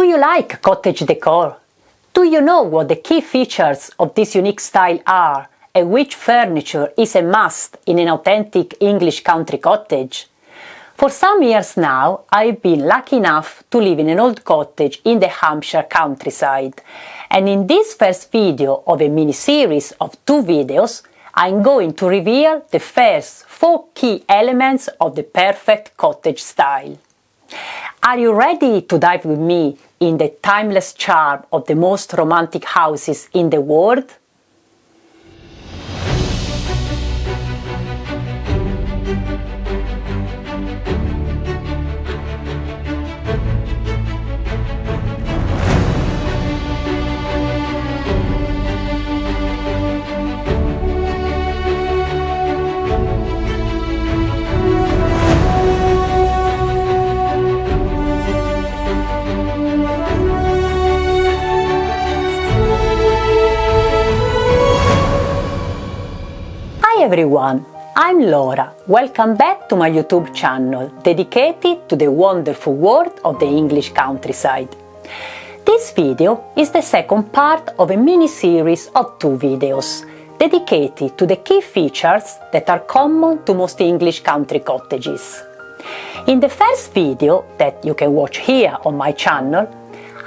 Do you like cottage decor? Do you know what the key features of this unique style are and which furniture is a must in an authentic English country cottage? For some years now, I've been lucky enough to live in an old cottage in the Hampshire countryside. And in this first video of a mini-series of 2 videos, I'm going to reveal the first 4 key elements of the perfect cottage style. Are you ready to dive with me in the timeless charm of the most romantic houses in the world? Hi everyone, I'm Laura. Welcome back to my YouTube channel dedicated to the wonderful world of the English countryside. This video is the second part of a mini-series of 2 videos dedicated to the key features that are common to most English country cottages. In the first video, that you can watch here on my channel,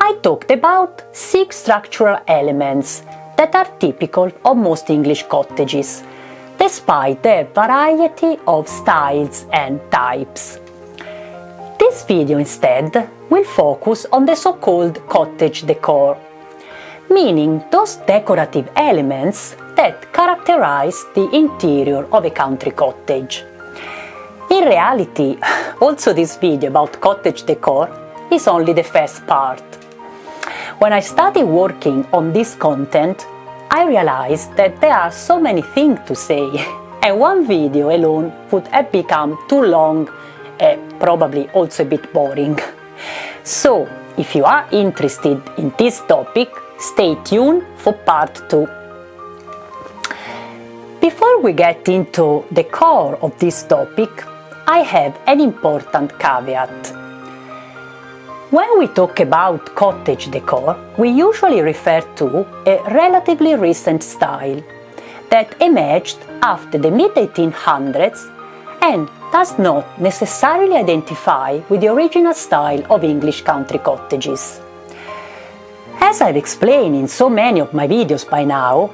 I talked about 6 structural elements that are typical of most English cottages, despite their variety of styles and types. This video instead will focus on the so-called cottage decor, meaning those decorative elements that characterize the interior of a country cottage. In reality, also this video about cottage decor is only the first part. When I started working on this content, I realized that there are so many things to say, and one video alone would have become too long and probably also a bit boring. So, if you are interested in this topic, stay tuned for part 2. Before we get into the core of this topic, I have an important caveat. When we talk about cottage decor, we usually refer to a relatively recent style that emerged after the mid-1800s and does not necessarily identify with the original style of English country cottages. As I've explained in so many of my videos by now,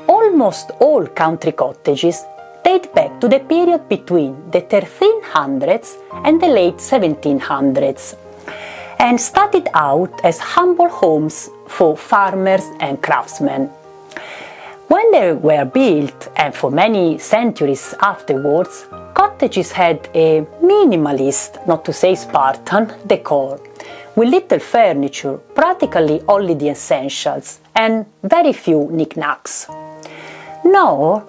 almost all country cottages date back to the period between the 1300s and the late 1700s. And started out as humble homes for farmers and craftsmen. When they were built, and for many centuries afterwards, cottages had a minimalist, not to say Spartan, decor, with little furniture, practically only the essentials, and very few knickknacks. Nor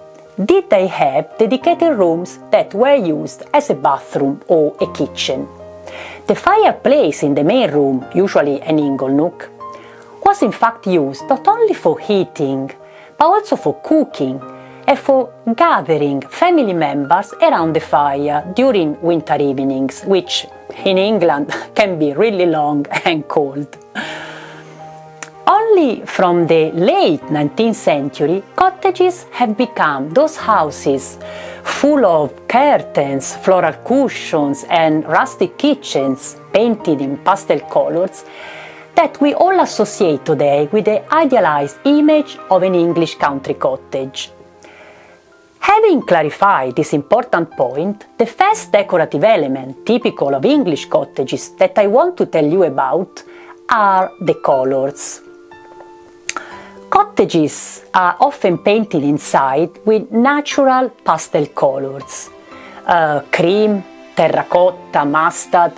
did they have dedicated rooms that were used as a bathroom or a kitchen. The fireplace in the main room, usually an ingle nook, was in fact used not only for heating, but also for cooking and for gathering family members around the fire during winter evenings, which in England can be really long and cold. Only from the late 19th century, cottages have become those houses full of curtains, floral cushions and rustic kitchens painted in pastel colors that we all associate today with the idealized image of an English country cottage. Having clarified this important point, the first decorative element typical of English cottages that I want to tell you about are the colors. Cottages are often painted inside with natural pastel colors, cream, terracotta, mustard,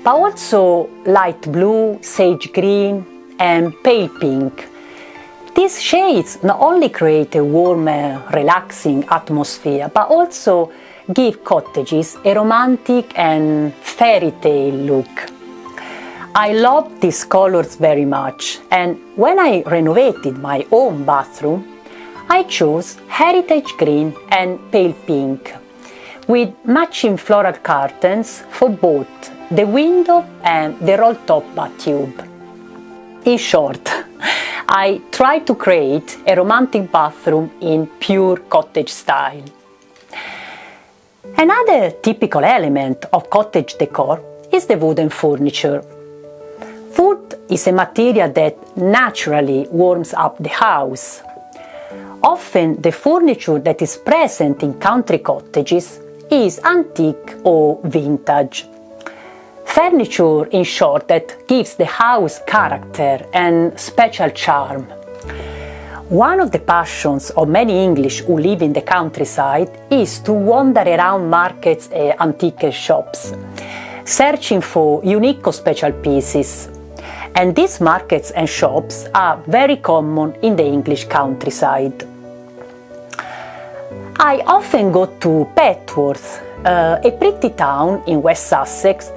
but also light blue, sage green and pale pink. These shades not only create a warmer, relaxing atmosphere, but also give cottages a romantic and fairy tale look. I love these colors very much, and when I renovated my own bathroom, I chose heritage green and pale pink, with matching floral curtains for both the window and the roll-top bathtub. In short, I tried to create a romantic bathroom in pure cottage style. Another typical element of cottage decor is the wooden furniture. Wood is a material that naturally warms up the house. Often the furniture that is present in country cottages is antique or vintage. Furniture, in short, that gives the house character and special charm. One of the passions of many English who live in the countryside is to wander around markets and antique shops, searching for unique or special pieces. And these markets and shops are very common in the English countryside. I often go to Petworth, a pretty town in West Sussex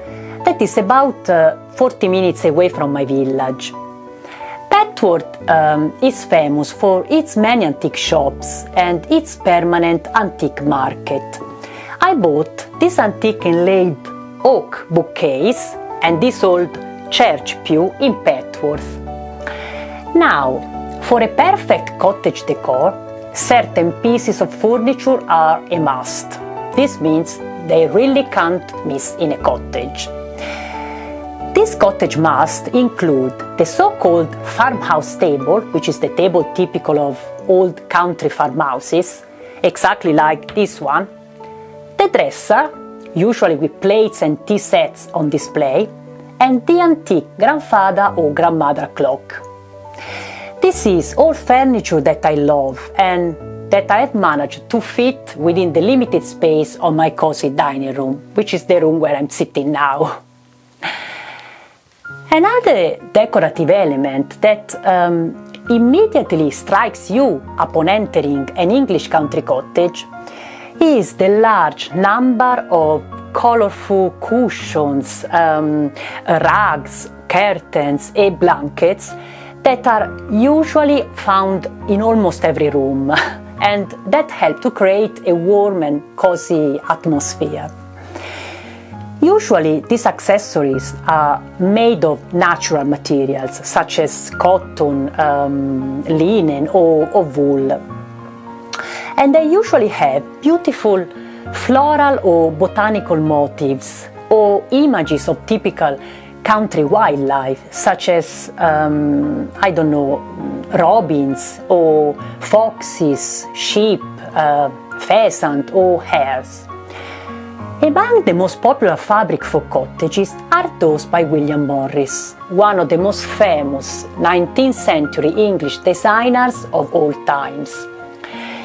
that is about 40 minutes away from my village. Petworth is famous for its many antique shops and its permanent antique market. I bought this antique inlaid oak bookcase and this old church pew in Petworth. Now, for a perfect cottage decor, certain pieces of furniture are a must. This means they really can't miss in a cottage. These cottage musts include the so-called farmhouse table, which is the table typical of old country farmhouses, exactly like this one, the dresser, usually with plates and tea sets on display, and the antique grandfather or grandmother clock. This is all furniture that I love and that I have managed to fit within the limited space of my cozy dining room, which is the room where I'm sitting now. Another decorative element that immediately strikes you upon entering an English country cottage is the large number of colorful cushions, rugs, curtains and blankets that are usually found in almost every room and that help to create a warm and cozy atmosphere. Usually these accessories are made of natural materials such as cotton, linen or wool. And they usually have beautiful floral or botanical motifs or images of typical country wildlife such as, robins or foxes, sheep, pheasant or hares. Among the most popular fabrics for cottages are those by William Morris, one of the most famous 19th century English designers of all times.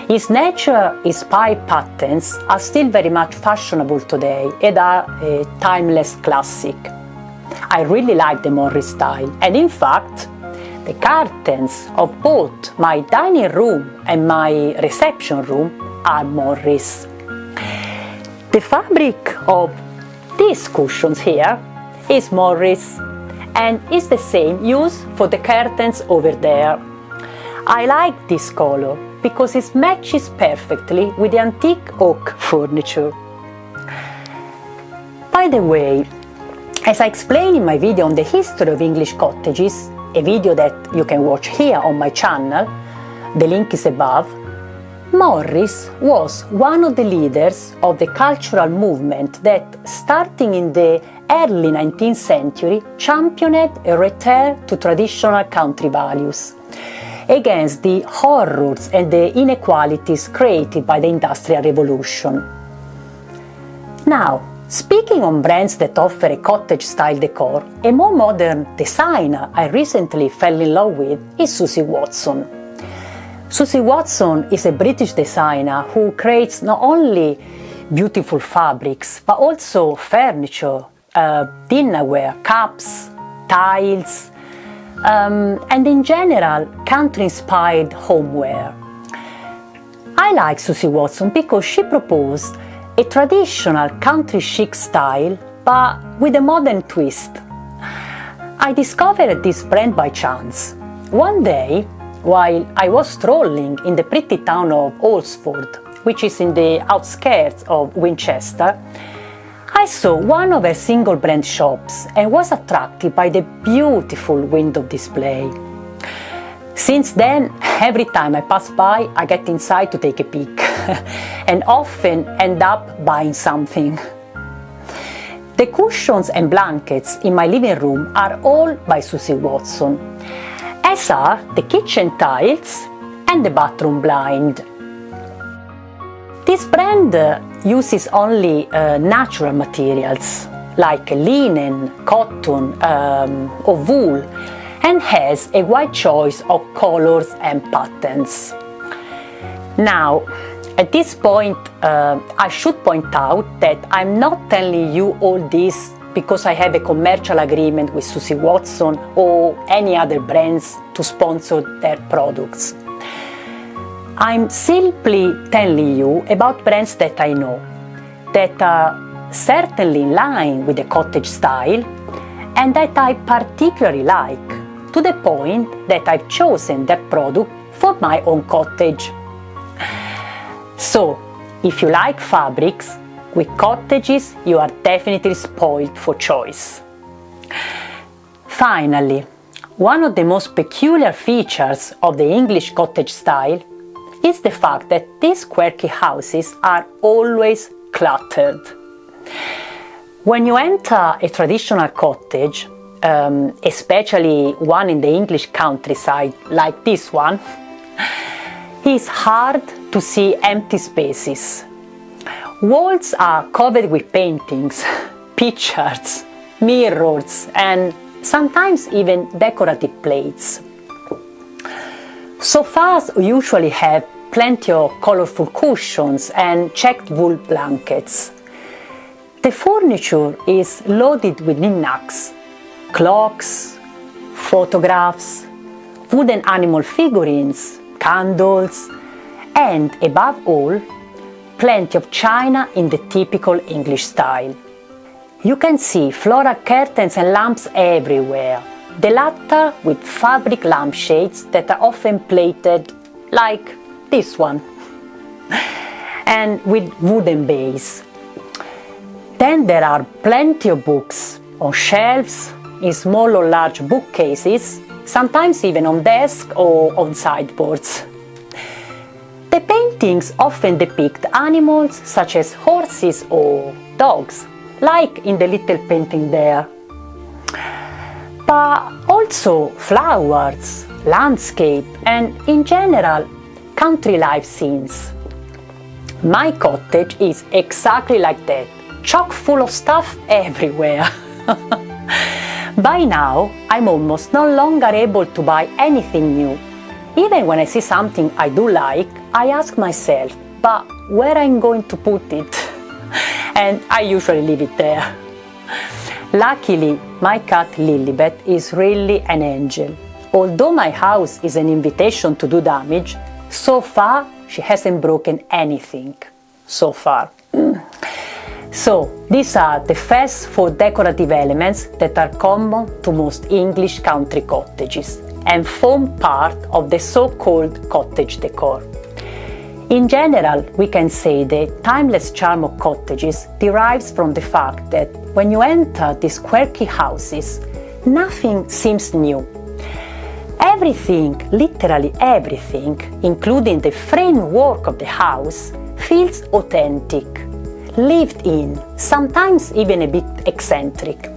His nature-inspired patterns are still very much fashionable today and are a timeless classic. I really like the Morris style, and in fact, the curtains of both my dining room and my reception room are Morris. The fabric of these cushions here is Morris and is the same used for the curtains over there. I like this color because it matches perfectly with the antique oak furniture. By the way, as I explained in my video on the history of English cottages, a video that you can watch here on my channel, the link is above, Morris was one of the leaders of the cultural movement that, starting in the early 19th century, championed a return to traditional country values against the horrors and the inequalities created by the Industrial Revolution. Now, speaking on brands that offer a cottage-style decor, a more modern designer I recently fell in love with is Susie Watson. Susie Watson is a British designer who creates not only beautiful fabrics, but also furniture, dinnerware, cups, tiles, and in general, country-inspired homeware. I like Susie Watson because she proposed a traditional country chic style, but with a modern twist. I discovered this brand by chance. One day, while I was strolling in the pretty town of Alresford, which is in the outskirts of Winchester, I saw one of her single brand shops and was attracted by the beautiful window display. Since then, every time I pass by, I get inside to take a peek and often end up buying something. The cushions and blankets in my living room are all by Susie Watson, as are the kitchen tiles and the bathroom blind. This brand uses only natural materials like linen, cotton or wool, and has a wide choice of colors and patterns. Now, at this point, I should point out that I'm not telling you all this because I have a commercial agreement with Susie Watson or any other brands to sponsor their products. I'm simply telling you about brands that I know, that are certainly in line with the cottage style and that I particularly like, to the point that I've chosen that product for my own cottage. So, if you like fabrics, with cottages you are definitely spoiled for choice. Finally, one of the most peculiar features of the English cottage style is the fact that these quirky houses are always cluttered. When you enter a traditional cottage, especially one in the English countryside like this one, it's hard to see empty spaces. Walls are covered with paintings, pictures, mirrors, and sometimes even decorative plates. Sofas usually have plenty of colorful cushions and checked wool blankets. The furniture is loaded with knickknacks, clocks, photographs, wooden animal figurines, candles, and above all, plenty of china in the typical English style. You can see floral curtains and lamps everywhere, the latter with fabric lampshades that are often plated like this one, and with wooden base. Then there are plenty of books on shelves, in small or large bookcases, sometimes even on desks or on sideboards. The paintings often depict animals such as horses or dogs, like in the little painting there. But also flowers, landscape, and in general, country life scenes. My cottage is exactly like that, chock full of stuff everywhere. By now, I'm almost no longer able to buy anything new. Even when I see something I do like, I ask myself, but where I'm going to put it? And I usually leave it there. Luckily, my cat Lilibet is really an angel. Although my house is an invitation to do damage, so far she hasn't broken anything. So far. So, these are the first 4 decorative elements that are common to most English country cottages and form part of the so-called cottage decor. In general, we can say the timeless charm of cottages derives from the fact that when you enter these quirky houses, nothing seems new. Everything, literally everything, including the framework of the house, feels authentic, lived in, sometimes even a bit eccentric.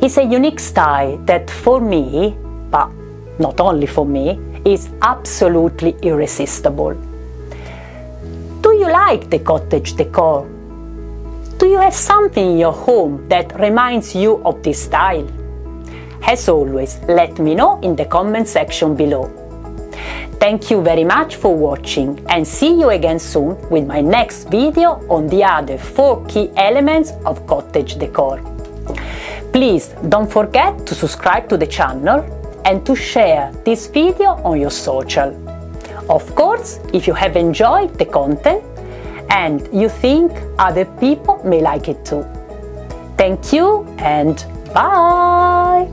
It's a unique style that for me, but not only for me, is absolutely irresistible. Do you like the cottage decor? Do you have something in your home that reminds you of this style? As always, let me know in the comment section below. Thank you very much for watching and see you again soon with my next video on the other 4 key elements of cottage decor. Please don't forget to subscribe to the channel and to share this video on your social. Of course, if you have enjoyed the content and you think other people may like it too. Thank you and bye!